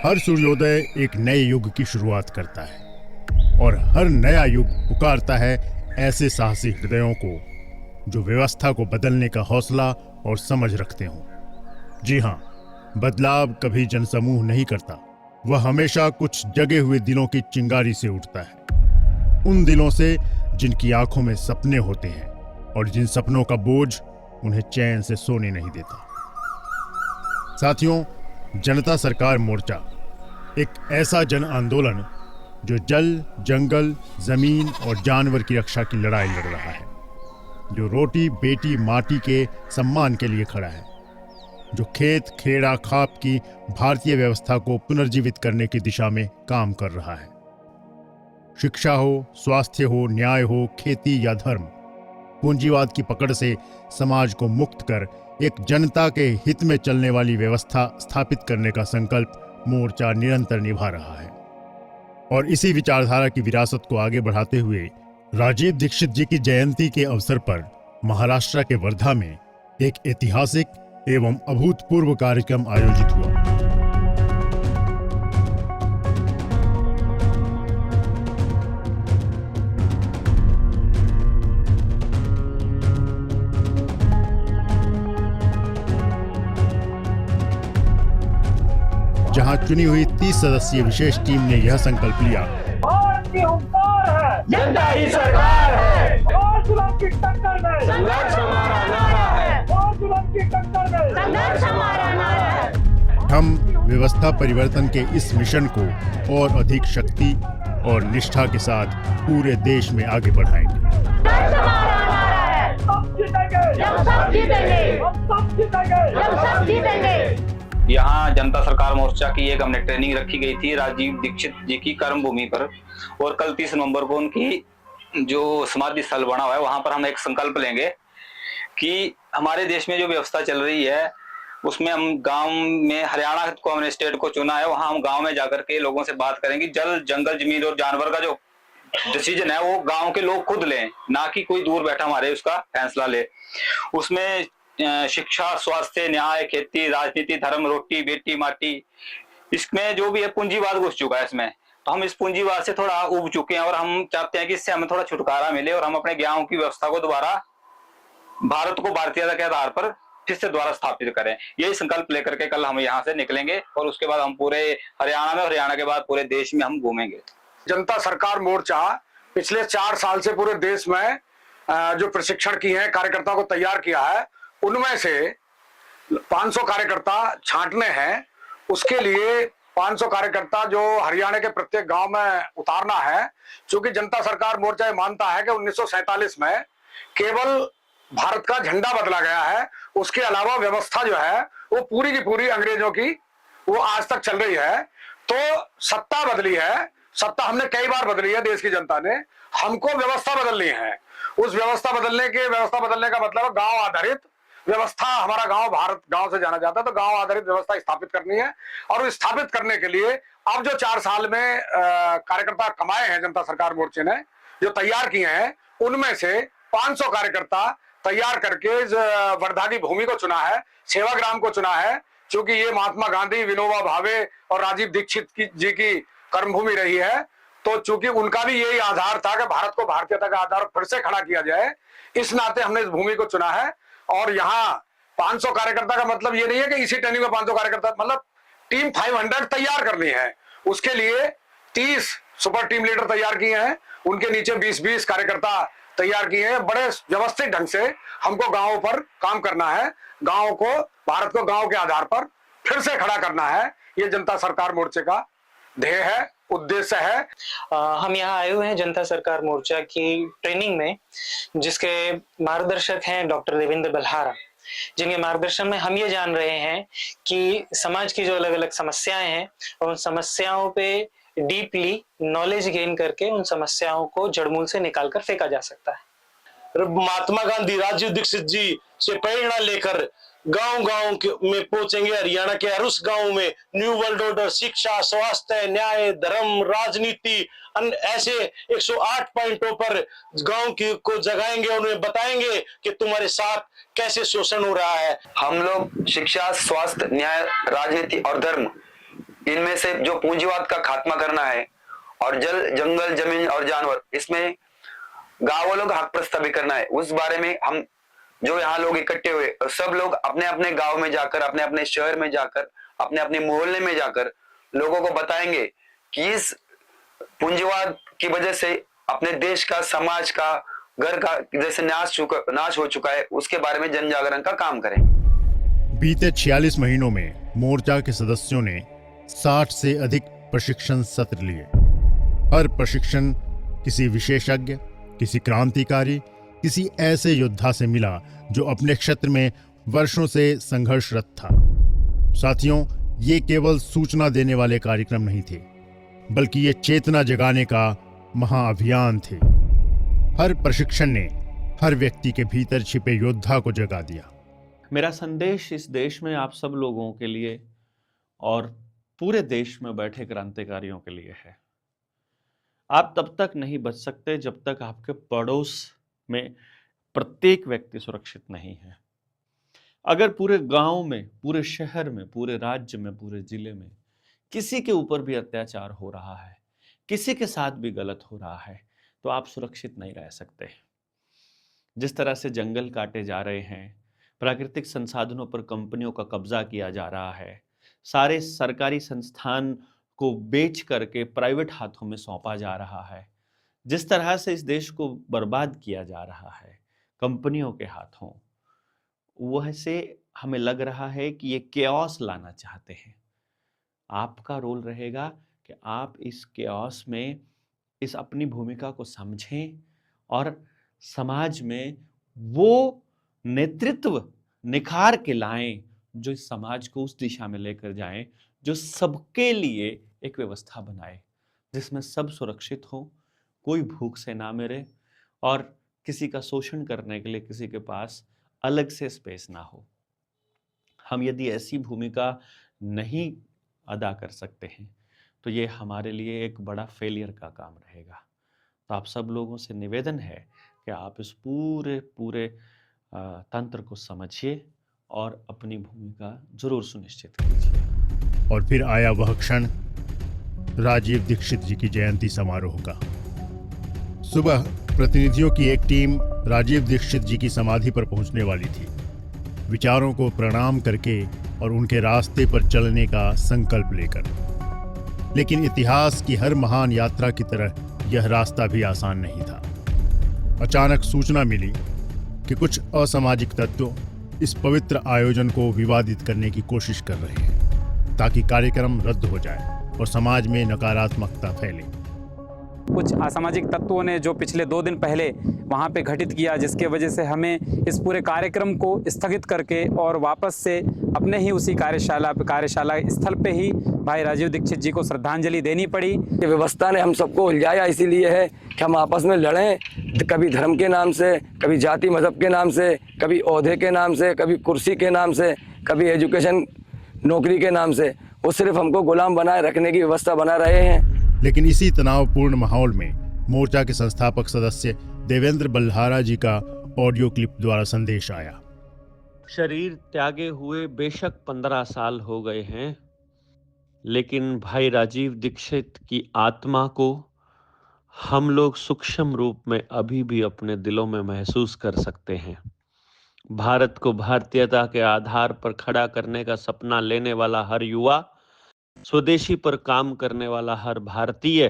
हर सूर्योदय एक नए युग की शुरुआत करता है और हर नया युग पुकारता है ऐसे साहसी हृदयों को जो व्यवस्था को बदलने का हौसला और समझ रखते हों। जी हाँ, बदलाव कभी जनसमूह नहीं करता, वह हमेशा कुछ जगे हुए दिलों की चिंगारी से उठता है। उन दिलों से जिनकी आंखों में सपने होते हैं और जिन सपनों का बोझ उन्हें चैन से सोने नहीं देता। साथियों, जनता सरकार मोर्चा एक ऐसा जन आंदोलन जो जल, जंगल, जमीन और जानवर की रक्षा की लड़ाई लड़ रहा है, जो रोटी, बेटी, माटी के सम्मान के लिए खड़ा है, जो खेत, खेड़ा, खाप की भारतीय व्यवस्था को पुनर्जीवित करने की दिशा में काम कर रहा है। शिक्षा हो, स्वास्थ्य हो, न्याय हो, खेती या धर्म, पूंजीवाद की पकड़ से समाज को मुक्त कर एक जनता के हित में चलने वाली व्यवस्था स्थापित करने का संकल्प मोर्चा निरंतर निभा रहा है। और इसी विचारधारा की विरासत को आगे बढ़ाते हुए राजीव दीक्षित जी की जयंती के अवसर पर महाराष्ट्र के वर्धा में एक ऐतिहासिक एवं अभूतपूर्व कार्यक्रम आयोजित हुआ। जहां चुनी हुई 30 सदस्यीय विशेष टीम ने यह संकल्प लिया, भारत की हुंकार है, जनता ही सरकार है, और जुल्म की टक्कर में संघर्ष हमारा नारा है, और जुल्म की टक्कर में संघर्ष हमारा नारा है। हम व्यवस्था परिवर्तन के इस मिशन को और अधिक शक्ति और निष्ठा के साथ पूरे देश में आगे बढ़ाएंगे। संघर्ष हमारा नारा है, सब जीतेंगे, जब सब जीतेंगे, हम सब जीतेंगे, जब सब जीतेंगे। यहाँ जनता सरकार मोर्चा की एक हमने ट्रेनिंग रखी गई थी राजीव दीक्षित जी की कर्म भूमि पर, और कल 30 नवंबर को उनकी जो समाधि स्थल बना हुआ है वहां पर हम एक संकल्प लेंगे कि हमारे देश में जो व्यवस्था चल रही है उसमें हम गांव में, हरियाणा को हमने स्टेट को चुना है, वहां हम गांव में जाकर के लोगों से बात करेंगे। जल, जंगल, जमीन और जानवर का जो डिसीजन है वो गांव के लोग खुद लें, ना कि कोई दूर बैठा हमारे उसका फैसला ले। उसमें शिक्षा, स्वास्थ्य, न्याय, खेती, राजनीति, धर्म, रोटी, बेटी, माटी, इसमें जो भी है पूंजीवाद घुस चुका है इसमें, तो हम इस पूंजीवाद से थोड़ा उब चुके हैं और हम चाहते हैं कि इससे हमें थोड़ा छुटकारा मिले और हम अपने गांव की व्यवस्था को दोबारा, भारत को भारतीयता के आधार पर फिर से दोबारा स्थापित करें। यही संकल्प लेकर के कल हम यहाँ से निकलेंगे और उसके बाद हम पूरे हरियाणा में, हरियाणा के बाद पूरे देश में हम घूमेंगे। जनता सरकार मोर्चा पिछले 4 साल से पूरे देश में जो प्रशिक्षण किए हैं, कार्यकर्ता को तैयार किया है, उनमें से 500 कार्यकर्ता छांटने हैं। उसके लिए 500 कार्यकर्ता जो हरियाणा के प्रत्येक गांव में उतारना है, क्योंकि जनता सरकार मोर्चा ये मानता है कि 1947 में केवल भारत का झंडा बदला गया है, उसके अलावा व्यवस्था जो है वो पूरी की पूरी अंग्रेजों की वो आज तक चल रही है। तो सत्ता बदली है, सत्ता हमने कई बार बदली है, देश की जनता ने, हमको व्यवस्था बदलनी है। उस व्यवस्था बदलने का मतलब गांव आधारित व्यवस्था, हमारा गांव भारत गांव से जाना जाता है, तो गांव आधारित व्यवस्था स्थापित करनी है। और स्थापित करने के लिए अब जो 4 साल में कार्यकर्ता कमाए हैं जनता सरकार मोर्चे ने, जो तैयार किए हैं, उनमें से 500 कार्यकर्ता तैयार करके वर्धा की भूमि को चुना है, सेवाग्राम को चुना है, क्योंकि ये महात्मा गांधी, विनोबा भावे और राजीव दीक्षित जी की कर्मभूमि रही है। तो चूंकि उनका भी यही आधार था कि भारत को भारतीयता का आधार फिर से खड़ा किया जाए, इस नाते हमने इस भूमि को चुना है। और यहाँ 500 कार्यकर्ता का मतलब ये नहीं है कि इसी ट्रेनिंग में 500 कार्यकर्ता, मतलब टीम 500 तैयार करनी है। उसके लिए 30 सुपर टीम लीडर तैयार किए हैं, उनके नीचे 20-20 कार्यकर्ता तैयार किए हैं। बड़े व्यवस्थित ढंग से हमको गांवों पर काम करना है, गांव को, भारत को गांव के आधार पर फिर से खड़ा करना है। ये जनता सरकार मोर्चे का ध्येय है, उद्देश्य है। हम यहाँ आए हुए हैं जनता सरकार मोर्चा की ट्रेनिंग में, जिसके मार्गदर्शक हैं डॉक्टर देवेंद्र बल्हारा, जिनके मार्गदर्शन में हम ये जान रहे हैं कि समाज की जो अलग अलग समस्याएं हैं, उन समस्याओं पे डीपली नॉलेज गेन करके उन समस्याओं को जड़मूल से निकालकर फेंका जा सकता है। महात्मा गांधी, राजीव दीक्षित जी से प्रेरणा लेकर गांव-गांव में पहुंचेंगे। हरियाणा के हर उस गांव में न्यू वर्ल्ड ऑर्डर, शिक्षा, स्वास्थ्य, न्याय, धर्म, राजनीति, ऐसे 108 पॉइंटों पर गांव को जगाएंगे और उन्हें बताएंगे कि तुम्हारे साथ कैसे शोषण हो रहा है। हम लोग शिक्षा, स्वास्थ्य, न्याय, राजनीति और धर्म, इनमें से जो पूंजीवाद का खात्मा करना है और जल, जंगल, जमीन और जानवर, इसमें गांव वालों का हक प्रस्तावित करना है। उस बारे में हम जो यहाँ लोग इकट्ठे हुए, सब लोग अपने अपने गांव में जाकर, अपने अपने शहर में जाकर, अपने अपने मोहल्ले में जाकर लोगों को बताएंगे कि इस पूंजीवाद की वजह से अपने देश का, समाज का, घर का जैसे नाश हो चुका है, उसके बारे में जन जागरण का काम करें। बीते 46 महीनों में मोर्चा के सदस्यों ने 60 से अधिक प्रशिक्षण सत्र लिए। हर प्रशिक्षण किसी विशेषज्ञ, किसी क्रांतिकारी, किसी ऐसे योद्धा से मिला जो अपने क्षेत्र में वर्षों से संघर्षरत था। साथियों, ये केवल सूचना देने वाले कार्यक्रम नहीं थे, बल्कि ये चेतना जगाने का महाअभियान थे। हर प्रशिक्षण ने हर व्यक्ति के भीतर छिपे योद्धा को जगा दिया। मेरा संदेश इस देश में आप सब लोगों के लिए और पूरे देश में बैठे क्रांतिकारियों के लिए है। आप तब तक नहीं बच सकते जब तक आपके पड़ोस में प्रत्येक व्यक्ति सुरक्षित नहीं है। अगर पूरे गांव में, पूरे शहर में, पूरे राज्य में, पूरे जिले में किसी के ऊपर भी अत्याचार हो रहा है, किसी के साथ भी गलत हो रहा है, तो आप सुरक्षित नहीं रह सकते। जिस तरह से जंगल काटे जा रहे हैं, प्राकृतिक संसाधनों पर कंपनियों का कब्जा किया जा रहा है, सारे सरकारी संस्थान को बेच करके प्राइवेट हाथों में सौंपा जा रहा है, जिस तरह से इस देश को बर्बाद किया जा रहा है कंपनियों के हाथों, वह से हमें लग रहा है कि ये केओस लाना चाहते हैं। आपका रोल रहेगा कि आप इस केओस में इस अपनी भूमिका को समझें और समाज में वो नेतृत्व निखार के लाएं जो इस समाज को उस दिशा में लेकर जाएं जो सबके लिए एक व्यवस्था बनाए, जिसमें सब सुरक्षित हो, कोई भूख से ना मरे और किसी का शोषण करने के लिए किसी के पास अलग से स्पेस ना हो। हम यदि ऐसी भूमिका नहीं अदा कर सकते हैं तो ये हमारे लिए एक बड़ा फेलियर का काम रहेगा। तो आप सब लोगों से निवेदन है कि आप इस पूरे तंत्र को समझिए और अपनी भूमिका जरूर सुनिश्चित कीजिए। और फिर आया वह क्षण राजीव दीक्षित जी की जयंती समारोह का। सुबह प्रतिनिधियों की एक टीम राजीव दीक्षित जी की समाधि पर पहुंचने वाली थी, विचारों को प्रणाम करके और उनके रास्ते पर चलने का संकल्प लेकर। लेकिन इतिहास की हर महान यात्रा की तरह यह रास्ता भी आसान नहीं था। अचानक सूचना मिली कि कुछ असामाजिक तत्व इस पवित्र आयोजन को विवादित करने की कोशिश कर रहे हैं ताकि कार्यक्रम रद्द हो जाए और समाज में नकारात्मकता फैले। कुछ असामाजिक तत्वों ने जो पिछले 2 दिन पहले वहां पे घटित किया, जिसके वजह से हमें इस पूरे कार्यक्रम को स्थगित करके और वापस से अपने ही उसी कार्यशाला स्थल पे ही भाई राजीव दीक्षित जी को श्रद्धांजलि देनी पड़ी। ये व्यवस्था ने हम सबको उलझाया इसीलिए है कि हम आपस में लड़ें, कभी धर्म के नाम से, कभी जाति मजहब के नाम से, कभी ओहदे के नाम से, कभी कुर्सी के नाम से, कभी एजुकेशन नौकरी के नाम से। वो सिर्फ हमको गुलाम बनाए रखने की व्यवस्था बना रहे हैं। लेकिन इसी तनावपूर्ण माहौल में मोर्चा के संस्थापक सदस्य देवेंद्र बल्हारा जी का ऑडियो क्लिप द्वारा संदेश आया। शरीर त्यागे हुए बेशक 15 साल हो गए हैं, लेकिन भाई राजीव दीक्षित की आत्मा को हम लोग सूक्ष्म रूप में अभी भी अपने दिलों में महसूस कर सकते हैं। भारत को भारतीयता के आधार पर खड़ा करने का सपना लेने वाला हर युवा, स्वदेशी पर काम करने वाला हर भारतीय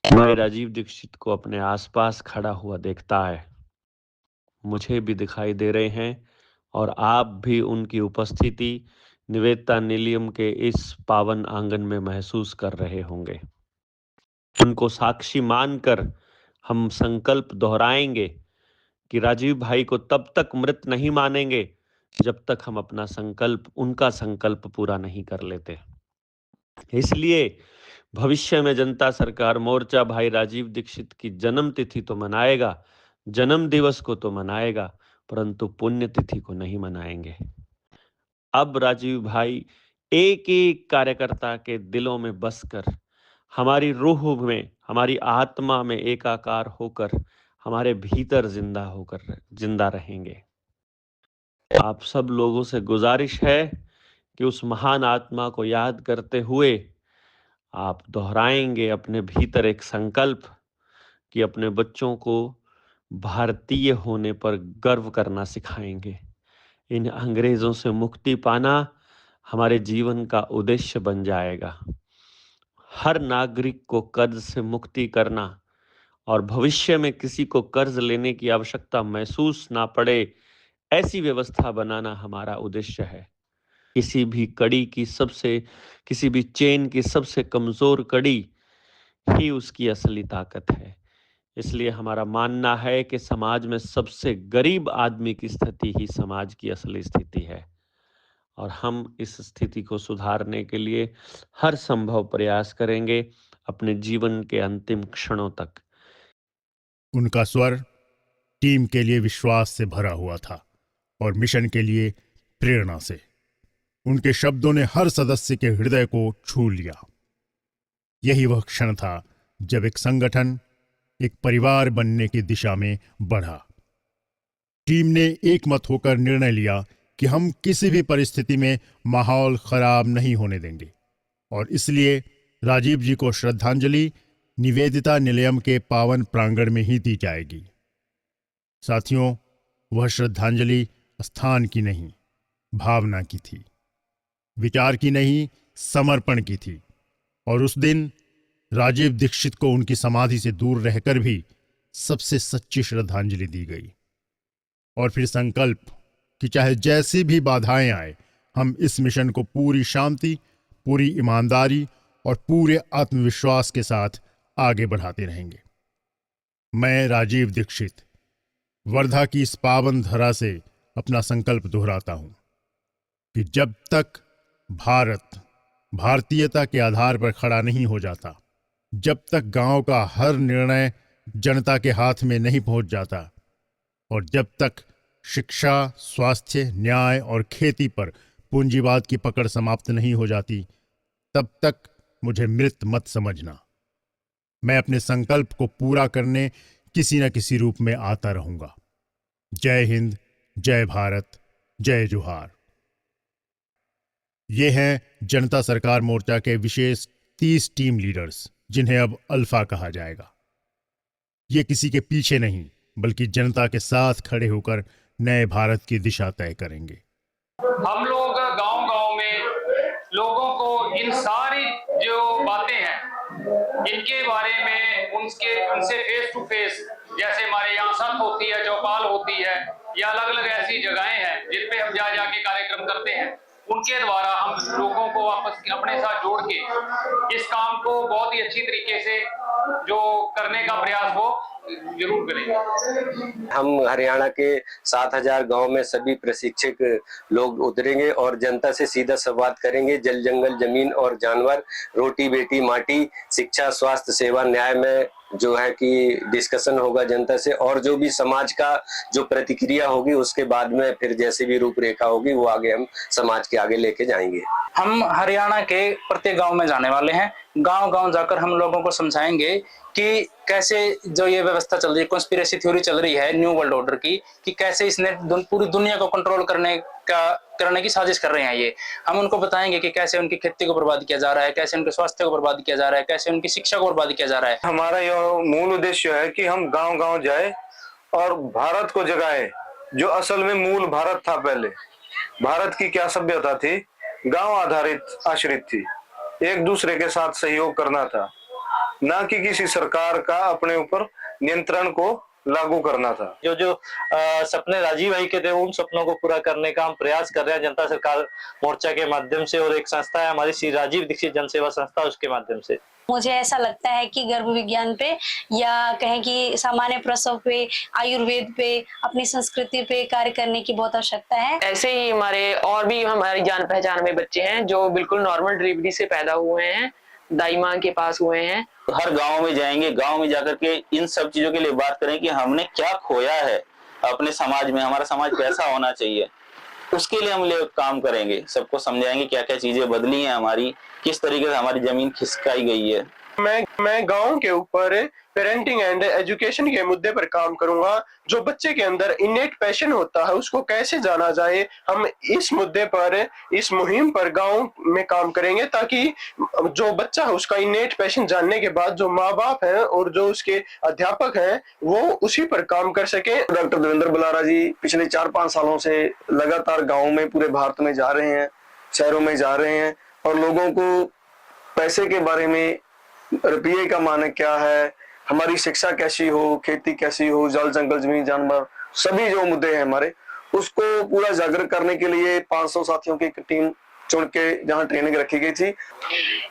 भाई राजीव दीक्षित को अपने आसपास खड़ा हुआ देखता है। मुझे भी दिखाई दे रहे हैं और आप भी उनकी उपस्थिति निवेदिता निलयम के इस पावन आंगन में महसूस कर रहे होंगे। उनको साक्षी मानकर हम संकल्प दोहराएंगे कि राजीव भाई को तब तक मृत नहीं मानेंगे जब तक हम अपना संकल्प, उनका संकल्प पूरा नहीं कर लेते। इसलिए भविष्य में जनता सरकार मोर्चा भाई राजीव दीक्षित की जन्म तिथि तो मनाएगा, जन्म दिवस को तो मनाएगा, परंतु पुण्यतिथि को नहीं मनाएंगे। अब राजीव भाई एक एक कार्यकर्ता के दिलों में बसकर, हमारी रूह में, हमारी आत्मा में एकाकार होकर, हमारे भीतर जिंदा रहेंगे। आप सब लोगों से गुजारिश है कि उस महान आत्मा को याद करते हुए आप दोहराएंगे अपने भीतर एक संकल्प कि अपने बच्चों को भारतीय होने पर गर्व करना सिखाएंगे। इन अंग्रेजों से मुक्ति पाना हमारे जीवन का उद्देश्य बन जाएगा। हर नागरिक को कर्ज से मुक्ति करना और भविष्य में किसी को कर्ज लेने की आवश्यकता महसूस ना पड़े, ऐसी व्यवस्था बनाना हमारा उद्देश्य है। किसी भी चेन की सबसे कमजोर कड़ी ही उसकी असली ताकत है। इसलिए हमारा मानना है कि समाज में सबसे गरीब आदमी की स्थिति ही समाज की असली स्थिति है, और हम इस स्थिति को सुधारने के लिए हर संभव प्रयास करेंगे अपने जीवन के अंतिम क्षणों तक। उनका स्वर टीम के लिए विश्वास से भरा हुआ था और मिशन के लिए प्रेरणा से। उनके शब्दों ने हर सदस्य के हृदय को छू लिया। यही वह क्षण था जब एक संगठन एक परिवार बनने की दिशा में बढ़ा। टीम ने एकमत होकर निर्णय लिया कि हम किसी भी परिस्थिति में माहौल खराब नहीं होने देंगे, और इसलिए राजीव जी को श्रद्धांजलि निवेदिता निलयम के पावन प्रांगण में ही दी जाएगी। साथियों, वह श्रद्धांजलि स्थान की नहीं, भावना की थी, विचार की नहीं, समर्पण की थी। और उस दिन राजीव दीक्षित को उनकी समाधि से दूर रहकर भी सबसे सच्ची श्रद्धांजलि दी गई। और फिर संकल्प कि चाहे जैसी भी बाधाएं आए, हम इस मिशन को पूरी शांति, पूरी ईमानदारी और पूरे आत्मविश्वास के साथ आगे बढ़ाते रहेंगे। मैं राजीव दीक्षित वर्धा की इस पावन धरा से अपना संकल्प दोहराता हूं कि जब तक भारत भारतीयता के आधार पर खड़ा नहीं हो जाता, जब तक गांव का हर निर्णय जनता के हाथ में नहीं पहुंच जाता, और जब तक शिक्षा, स्वास्थ्य, न्याय और खेती पर पूंजीवाद की पकड़ समाप्त नहीं हो जाती, तब तक मुझे मृत मत समझना। मैं अपने संकल्प को पूरा करने किसी न किसी रूप में आता रहूंगा। जय हिंद, जय भारत, जय जोहार। ये हैं जनता सरकार मोर्चा के विशेष 30 टीम लीडर्स, जिन्हें अब अल्फा कहा जाएगा। ये किसी के पीछे नहीं, बल्कि जनता के साथ खड़े होकर नए भारत की दिशा तय करेंगे। हम लोग गांव-गांव में लोगों को इन सारी जो बातें हैं, इनके बारे में उनसे फेस टू फेस, जैसे हमारे यहाँ सत होती है, चौपाल होती है, या अलग अलग ऐसी जगहें हैं जिन पे हम जा जाके कार्यक्रम करते हैं, उनके द्वारा हम लोगों को वापस अपने साथ जोड़ के इस काम को बहुत ही अच्छी तरीके से जो करने का प्रयास हो जरूर करेंगे। हम हरियाणा के 7000 गांव में सभी प्रशिक्षक लोग उतरेंगे और जनता से सीधा संवाद करेंगे। जल, जंगल, जमीन और जानवर, रोटी बेटी माटी, शिक्षा, स्वास्थ्य, सेवा, न्याय में जो है कि डिस्कशन होगा जनता से, और जो भी समाज का जो प्रतिक्रिया होगी उसके बाद में फिर जैसे भी रूपरेखा होगी वो आगे हम समाज के आगे लेके जाएंगे। हम हरियाणा के प्रत्येक गांव में जाने वाले हैं। गांव-गांव जाकर हम लोगों को समझाएंगे कि कैसे जो ये व्यवस्था चल रही है, कॉन्स्पिरेसी थ्योरी चल रही है न्यू वर्ल्ड ऑर्डर की, कि कैसे इसने पूरी दुनिया को कंट्रोल करने की साजिश कर रहे हैं ये। हम उनको बताएंगे कि कैसे उनकी खेती को बर्बाद किया जा रहा है, कैसे उनके स्वास्थ्य को बर्बाद किया जा रहा है, कैसे उनकी शिक्षा को बर्बाद किया जा रहा है। हमारा यह मूल उद्देश्य है कि हम गांव-गांव जाए और भारत को जगाए, जो असल में मूल भारत था। पहले भारत की क्या सभ्यता थी? गांव आधारित आश्रित थी, एक दूसरे के साथ सहयोग करना था, ना कि किसी सरकार का अपने ऊपर नियंत्रण को लागू करना था। जो सपने राजीव भाई के थे, उन सपनों को पूरा करने का हम प्रयास कर रहे हैं जनता सरकार मोर्चा के माध्यम से, और एक संस्था है हमारी श्री राजीव दीक्षित जनसेवा संस्था, उसके माध्यम से। मुझे ऐसा लगता है कि गर्भ विज्ञान पे, या कहें कि सामान्य प्रसव पे, आयुर्वेद पे, अपनी संस्कृति पे कार्य करने की बहुत आवश्यकता है। ऐसे ही हमारे और भी हमारी जान पहचान में बच्चे हैं जो बिल्कुल नॉर्मल डिलीवरी से पैदा हुए हैं, दाई माँ के पास हुए हैं। हर गांव में जाएंगे, गांव में जाकर के इन सब चीजों के लिए बात करें कि हमने क्या खोया है अपने समाज में, हमारा समाज कैसा होना चाहिए, उसके लिए हम लोग काम करेंगे। सबको समझाएंगे क्या क्या चीजें बदली हैं हमारी, किस तरीके से हमारी जमीन खिसकाई गई है, मैं गांव के ऊपर पेरेंटिंग एंड एजुकेशन के मुद्दे पर काम करूंगा। जो बच्चे के अंदर इनेट पैशन होता है उसको कैसे जाना जाए, हम इस मुद्दे पर, इस मुहिम पर गांव में काम करेंगे, ताकि जो बच्चा है उसका इनेट पैशन जानने के बाद जो माँ बाप हैं और जो उसके अध्यापक हैं वो उसी पर काम कर सके। डॉक्टर देवेंद्र बल्हारा जी पिछले 4-5 सालों से लगातार गाँव में, पूरे भारत में जा रहे हैं, शहरों में जा रहे हैं और लोगों को पैसे के बारे में, रुपये का मानक क्या है, हमारी शिक्षा कैसी हो, खेती कैसी हो, जल जंगल जमीन जानवर, सभी जो मुद्दे हैं हमारे, उसको पूरा जागरूक करने के लिए 500 साथियों की एक टीम चुन के जहाँ ट्रेनिंग रखी गई थी।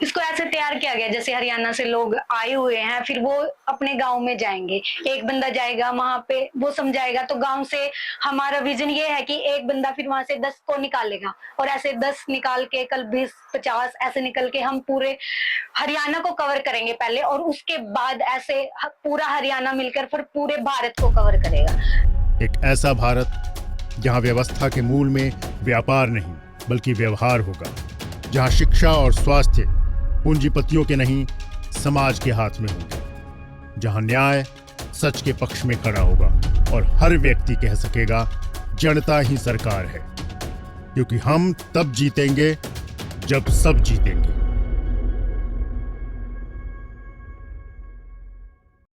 इसको ऐसे तैयार किया गया जैसे हरियाणा से लोग आए हुए हैं, फिर वो अपने गांव में जाएंगे, एक बंदा जाएगा वहां पे, वो समझाएगा। तो गांव से हमारा विजन ये है कि एक बंदा फिर वहां से 10 को निकालेगा और ऐसे 10 निकाल के कल 20-50 ऐसे निकल के हम पूरे हरियाणा को कवर करेंगे पहले, और उसके बाद ऐसे पूरा हरियाणा मिलकर फिर पूरे भारत को कवर करेगा। एक ऐसा भारत जहाँ व्यवस्था के मूल में व्यापार नहीं बल्कि व्यवहार होगा, जहाँ शिक्षा और स्वास्थ्य पूंजीपतियों के नहीं समाज के हाथ में होंगे, जहाँ न्याय सच के पक्ष में खड़ा होगा और हर व्यक्ति कह सकेगा जनता ही सरकार है, क्योंकि हम तब जीतेंगे जब सब जीतेंगे।